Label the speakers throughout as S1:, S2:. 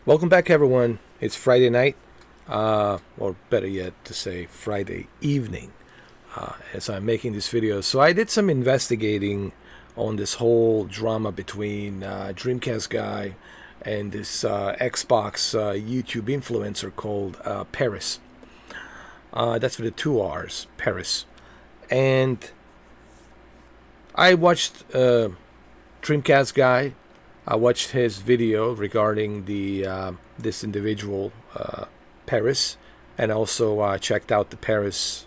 S1: Welcome back, everyone. It's Friday night, or better yet, to say Friday evening, as I'm making this video. So I did some investigating on this whole drama between Dreamcast Guy and this Xbox YouTube influencer called Paris. That's with the two R's, Paris. And I watched Dreamcast Guy. I watched his video regarding the this individual, Paris, and also checked out the Paris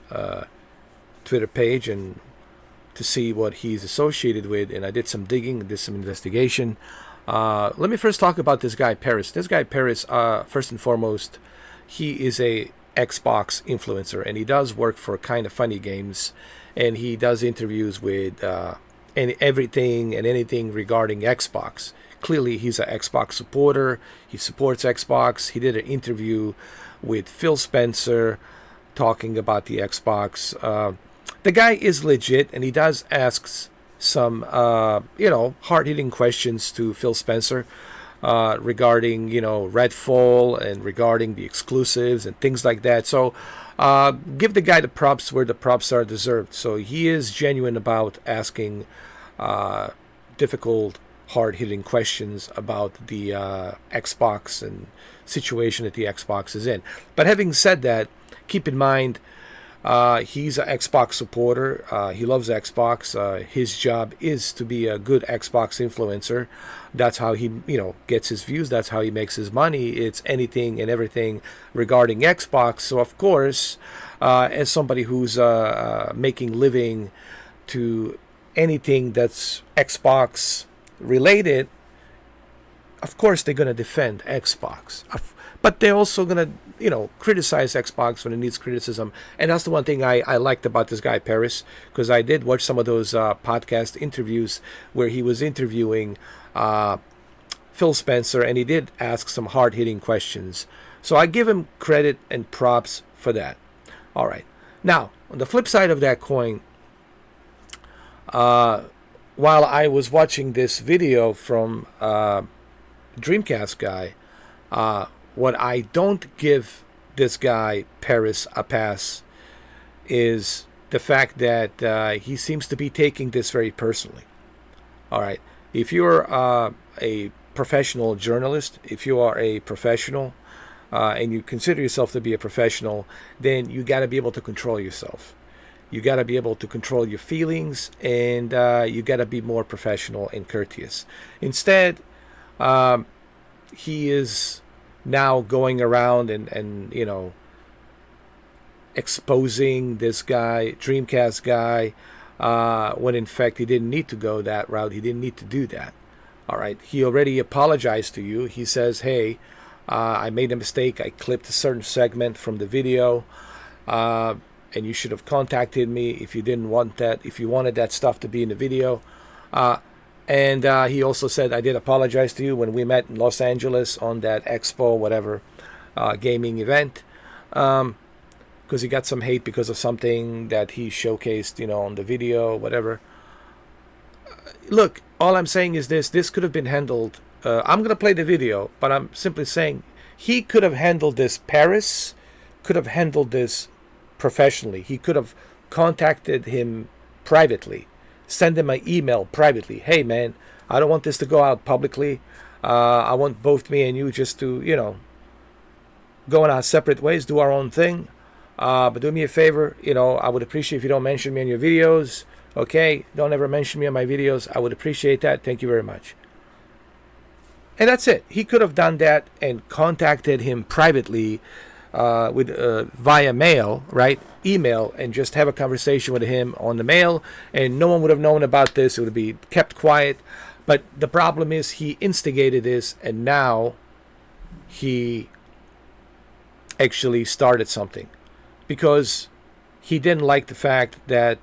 S1: Twitter page and to see what he's associated with. And I did some digging, did some investigation. Let me first talk about this guy Paris. This guy Paris, first and foremost, he is a Xbox influencer, and he does work for Kind of Funny Games, and he does interviews with everything and anything regarding Xbox. Clearly, he's an Xbox supporter. He supports Xbox. He did an interview with Phil Spencer talking about the Xbox. The guy is legit, and he does ask some, hard-hitting questions to Phil Spencer regarding, Redfall and regarding the exclusives and things like that. So give the guy the props where the props are deserved. So he is genuine about asking difficult, hard-hitting questions about the Xbox and situation that the Xbox is in. But having said that, keep in mind, he's an Xbox supporter. He loves Xbox. His job is to be a good Xbox influencer. That's how he, gets his views. That's how he makes his money. It's anything and everything regarding Xbox. So, of course, as somebody who's making living to anything that's Xbox related, of course they're going to defend Xbox. But they're also going to, criticize Xbox when it needs criticism. And that's the one thing I liked about this guy, Paris, because I did watch some of those podcast interviews where he was interviewing Phil Spencer, and he did ask some hard-hitting questions. So I give him credit and props for that. All right. Now, on the flip side of that coin, while I was watching this video from Dreamcast Guy, what I don't give this guy Paris a pass is the fact that he seems to be taking this very personally. All right. If you're a professional journalist, if you are a professional and you consider yourself to be a professional, then you got to be able to control yourself. You got to be able to control your feelings, and you got to be more professional and courteous. Instead, he is now going around and exposing this guy, Dreamcast Guy, when in fact he didn't need to go that route. He didn't need to do that. All right. He already apologized to you. He says, hey, I made a mistake. I clipped a certain segment from the video. And you should have contacted me if you didn't want that, if you wanted that stuff to be in the video. And he also said, I did apologize to you when we met in Los Angeles on that expo, whatever, gaming event. Because he got some hate because of something that he showcased, on the video, whatever. Look, all I'm saying is this could have been handled. I'm going to play the video, but I'm simply saying he could have handled this. Paris could have handled this professionally. He could have contacted him privately, send him an email privately. Hey man, I don't want this to go out publicly. I want both me and you just to, go in our separate ways, do our own thing. But do me a favor, I would appreciate if you don't mention me in your videos. Okay, don't ever mention me in my videos. I would appreciate that. Thank you very much. And that's it. He could have done that and contacted him privately with via mail, right? Email, and just have a conversation with him on the mail, and no one would have known about this. It would be kept quiet. But the problem is he instigated this, and now he actually started something because he didn't like the fact that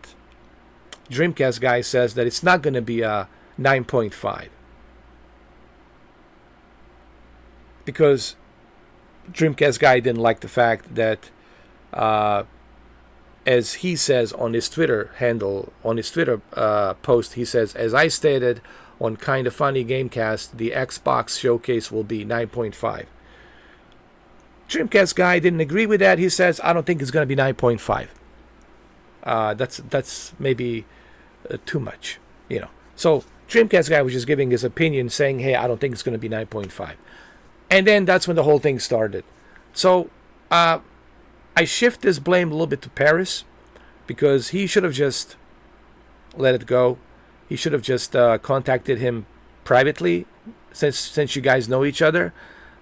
S1: Dreamcast Guy says that it's not going to be a 9.5 because Dreamcast Guy didn't like the fact that, as he says on his Twitter handle, on his Twitter post, he says, as I stated on Kind of Funny Gamecast, the Xbox showcase will be 9.5. Dreamcast Guy didn't agree with that. He says, I don't think it's going to be 9.5. That's maybe too much, you know. So Dreamcast Guy was just giving his opinion, saying, hey, I don't think it's going to be 9.5. And then that's when the whole thing started. So I shift this blame a little bit to Parris, because he should have just let it go. He should have just contacted him privately, since you guys know each other,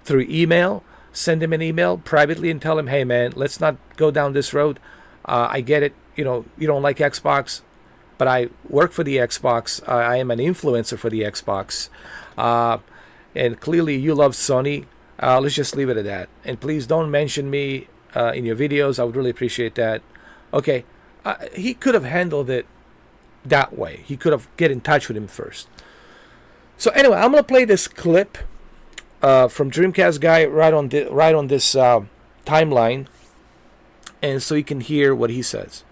S1: through email. Send him an email privately and tell him, hey man, let's not go down this road. I get it, you know, you don't like Xbox, but I work for the Xbox. I am an influencer for the Xbox. And clearly you love Sony. Let's just leave it at that. And please don't mention me in your videos. I would really appreciate that. Okay, he could have handled it that way. He could have get in touch with him first. So anyway, I'm going to play this clip from Dreamcast Guy right on this timeline, and so you can hear what he says.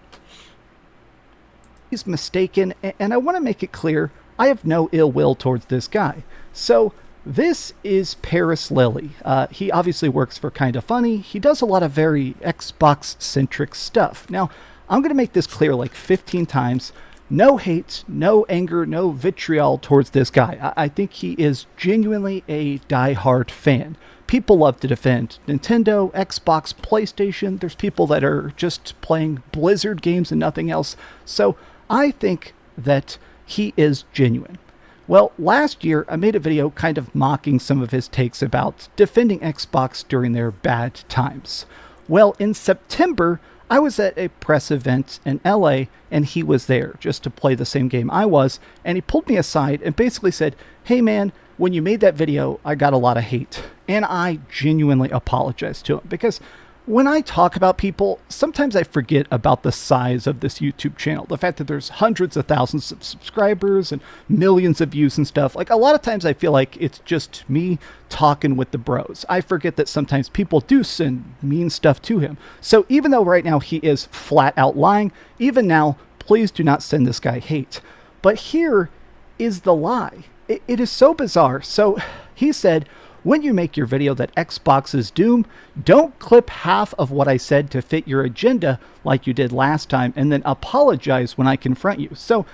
S2: He's mistaken, and I want to make it clear, I have no ill will towards this guy. So this is Parris Lilly. He obviously works for Kinda Funny. He does a lot of very Xbox-centric stuff. Now, I'm going to make this clear like 15 times. No hate, no anger, no vitriol towards this guy. I think he is genuinely a die-hard fan. People love to defend Nintendo, Xbox, PlayStation. There's people that are just playing Blizzard games and nothing else. So I think that he is genuine. Well, last year I made a video kind of mocking some of his takes about defending Xbox during their bad times. Well, in September, I was at a press event in LA, and he was there just to play the same game I was, and he pulled me aside and basically said, hey man, when you made that video, I got a lot of hate. And I genuinely apologized to him, because when I talk about people, sometimes I forget about the size of this YouTube channel. The fact that there's hundreds of thousands of subscribers and millions of views and stuff. Like, a lot of times I feel like it's just me talking with the bros. I forget that sometimes people do send mean stuff to him. So even though right now he is flat out lying, even now, please do not send this guy hate. But here is the lie. It is so bizarre. So he said, when you make your video that Xbox is doomed, don't clip half of what I said to fit your agenda like you did last time, and then apologize when I confront you. So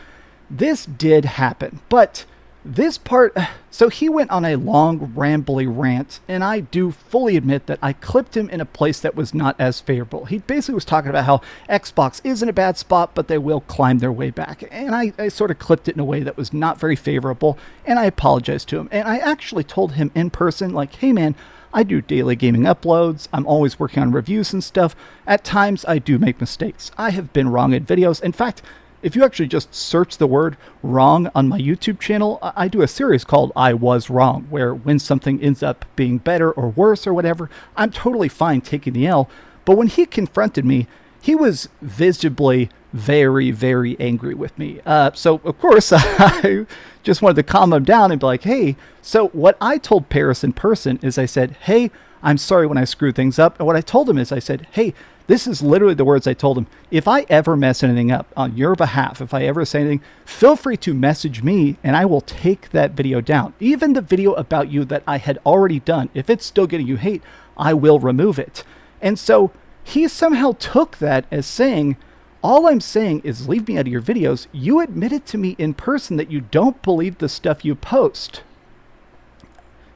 S2: this did happen, but this part, so he went on a long rambly rant, and I do fully admit that I clipped him in a place that was not as favorable. He basically was talking about how Xbox is in a bad spot, but they will climb their way back. And I sort of clipped it in a way that was not very favorable, and I apologized to him. And I actually told him in person, like, hey man, I do daily gaming uploads. I'm always working on reviews and stuff. At times, I do make mistakes. I have been wrong in videos. In fact, if you actually just search the word wrong on my YouTube channel, I do a series called I Was Wrong, where when something ends up being better or worse or whatever, I'm totally fine taking the L. But when he confronted me, he was visibly very, very angry with me. So, of course, I just wanted to calm him down and be like, hey, so what I told Parris in person is I said, hey, I'm sorry when I screwed things up. And what I told him is I said, hey, this is literally the words I told him. If I ever mess anything up on your behalf, if I ever say anything, feel free to message me and I will take that video down. Even the video about you that I had already done, if it's still getting you hate, I will remove it. And so he somehow took that as saying, all I'm saying is leave me out of your videos. You admitted to me in person that you don't believe the stuff you post.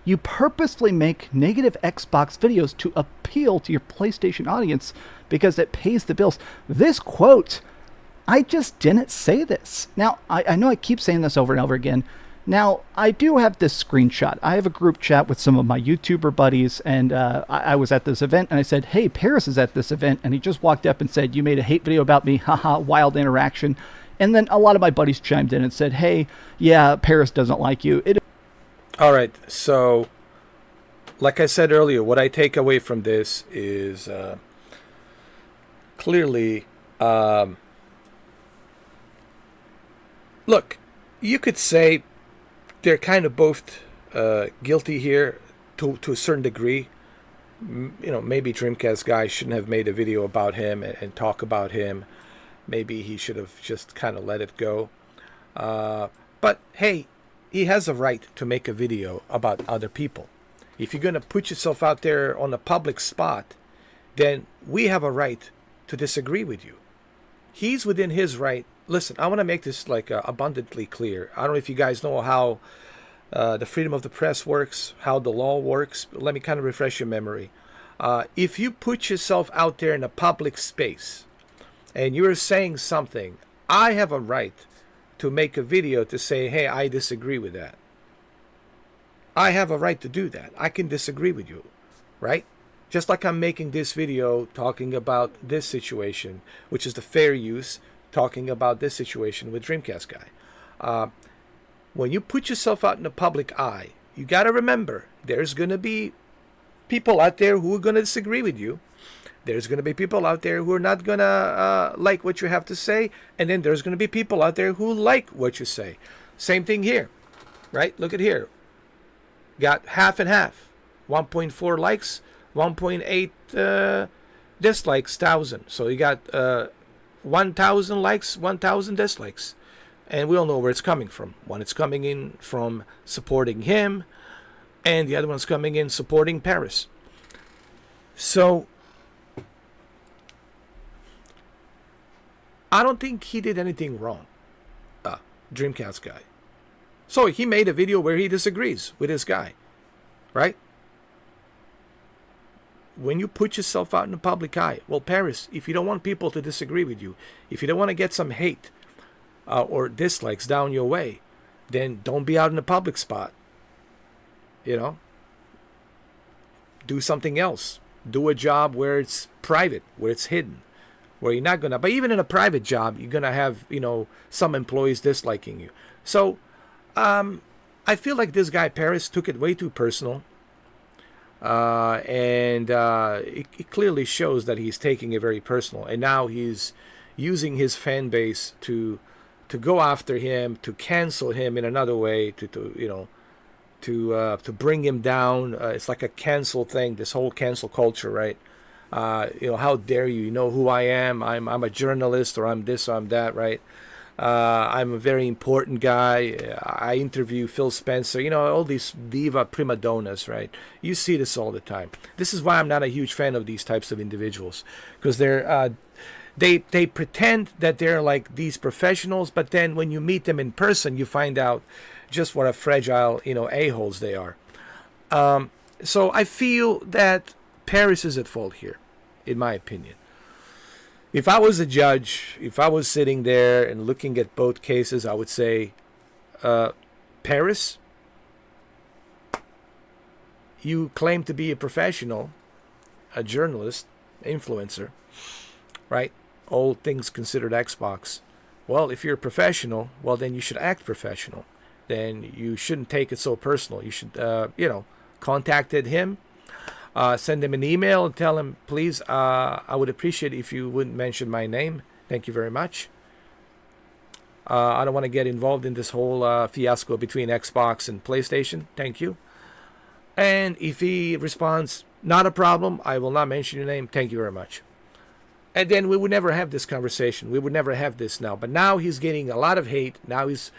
S2: You purposely make negative Xbox videos to appeal to your PlayStation audience because it pays the bills. This quote, I just didn't say this. Now, I know I keep saying this over and over again. Now, I do have this screenshot. I have a group chat with some of my YouTuber buddies, and I was at this event, and I said, hey, Parris is at this event, and he just walked up and said, you made a hate video about me, haha, wild interaction. And then a lot of my buddies chimed in and said, hey, yeah, Parris doesn't like you.
S1: All right, so like I said earlier, what I take away from this is clearly, look, you could say they're kind of both guilty here to a certain degree. You know, maybe Dreamcast Guy shouldn't have made a video about him and talk about him. Maybe he should have just kind of let it go. But hey, he has a right to make a video about other people. if you're going to put yourself out there on a public spot, then we have a right to disagree with you. He's within his right. Listen, I want to make this like abundantly clear. I don't know if you guys know how the freedom of the press works, how the law works. Let me kind of refresh your memory. If you put yourself out there in a public space and you're saying something, I have a right to make a video to say, hey, I disagree with that. I have a right to do that. I can disagree with you, right? Just like I'm making this video talking about this situation, which is the fair use, talking about this situation with Dreamcast Guy. When you put yourself out in the public eye, you got to remember there's going to be people out there who are going to disagree with you. There's going to be people out there who are not going to like what you have to say. And then there's going to be people out there who like what you say. Same thing here, right? Look at here. Got half and half. 1.4 likes, 1.8 dislikes, 1,000. So you got 1,000 likes, 1,000 dislikes. And we all know where it's coming from. One, it's coming in from supporting him, and the other one's coming in supporting Parris. So I don't think he did anything wrong, Dreamcast Guy. So he made a video where he disagrees with this guy, right? When you put yourself out in the public eye, well, Parris, if you don't want people to disagree with you, if you don't want to get some hate or dislikes down your way, then don't be out in the public spot. You know, do something else. Do a job where it's private, where it's hidden, where you're not gonna. But even in a private job, you're gonna have, you know, some employees disliking you. So I feel like this guy Parris took it way too personal, and it clearly shows that he's taking it very personal. And now he's using his fan base to go after him, to cancel him in another way, to bring him down. It's like a cancel thing, this whole cancel culture, right? You know, how dare you? You know who I am? I'm a journalist, or I'm this, or I'm that, right? I'm a very important guy. I interview Phil Spencer. You know, all these diva prima donnas, right? You see this all the time. This is why I'm not a huge fan of these types of individuals, because they pretend that they're like these professionals, but then when you meet them in person, you find out just what a fragile, you know, a-holes they are. So I feel that Parris is at fault here, in my opinion. If I was a judge, if I was sitting there and looking at both cases, I would say, Parris, you claim to be a professional, a journalist, influencer, right? All things considered Xbox. Well, if you're a professional, well, then you should act professional. Then you shouldn't take it so personal. You should, contacted him. Send him an email and tell him, please, I would appreciate if you wouldn't mention my name. Thank you very much. I don't want to get involved in this whole fiasco between Xbox and PlayStation. Thank you. And if he responds, not a problem, I will not mention your name. Thank you very much. And then we would never have this conversation. We would never have this now. But now he's getting a lot of hate. Now he's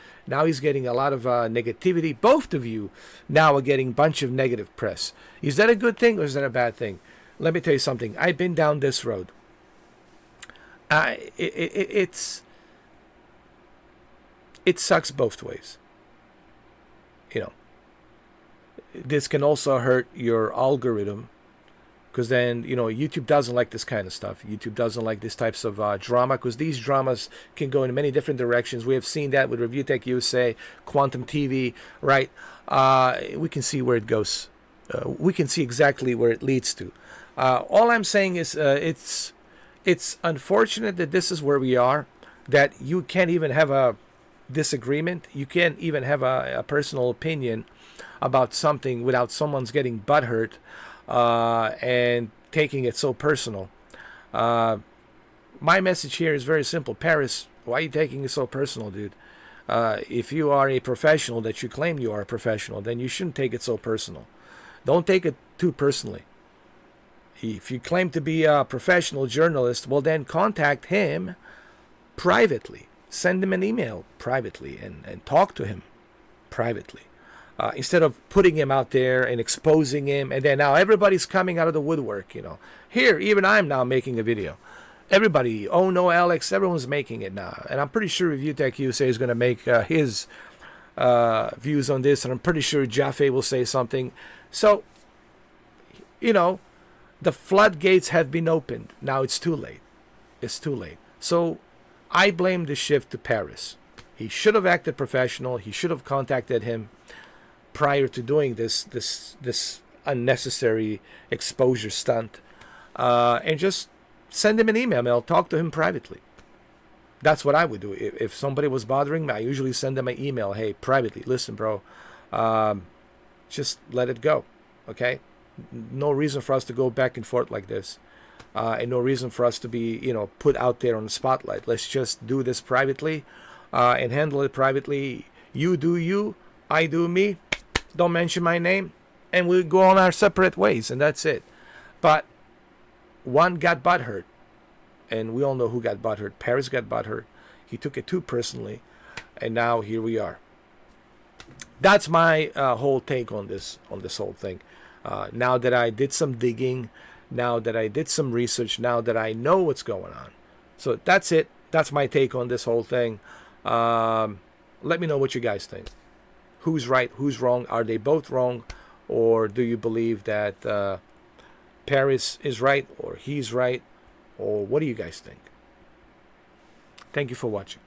S1: getting a lot of negativity. Both of you now are getting a bunch of negative press. Is that a good thing or is that a bad thing? Let me tell you something. I've been down this road. It sucks both ways. You know, this can also hurt your algorithm. Because then, you know, YouTube doesn't like this kind of stuff. YouTube doesn't like these types of drama, because these dramas can go in many different directions. We have seen that with Review Tech USA, Quantum TV, right? We can see where it goes. We can see exactly where it leads to. All I'm saying is it's unfortunate that this is where we are, that you can't even have a disagreement. You can't even have a personal opinion about something without someone's getting butthurt. And taking it so personal. My message here is very simple. Parris, why are you taking it so personal, dude? If you are a professional, that you claim you are a professional, then you shouldn't take it so personal. Don't take it too personally. If you claim to be a professional journalist, well, then contact him privately. Send him an email privately and talk to him privately. instead of putting him out there and exposing him, and then now everybody's coming out of the woodwork, Here, even I'm now making a video. Everybody, oh no, Alex, everyone's making it now. And I'm pretty sure Review Tech USA is going to make his views on this, and I'm pretty sure Jaffe will say something. So, the floodgates have been opened. Now it's too late. It's too late. So I blame the shift to Parris. He should have acted professional. He should have contacted him prior to doing this unnecessary exposure stunt, and just send him an email. I'll talk to him privately. That's what I would do. If somebody was bothering me, I usually send them an email. Hey, privately, listen, bro, just let it go, okay? No reason for us to go back and forth like this, and no reason for us to be, put out there on the spotlight. Let's just do this privately, and handle it privately. You do you, I do me. Don't mention my name, and we'll go on our separate ways, and that's it. But one got butthurt, and we all know who got butthurt. Parris got butthurt. He took it too personally, and now here we are. That's my whole take on this whole thing. Now that I did some digging, now that I did some research, now that I know what's going on. So that's it. That's my take on this whole thing. Let me know what you guys think. Who's right? Who's wrong? Are they both wrong? Or do you believe that Parris is right, or he's right? Or what do you guys think? Thank you for watching.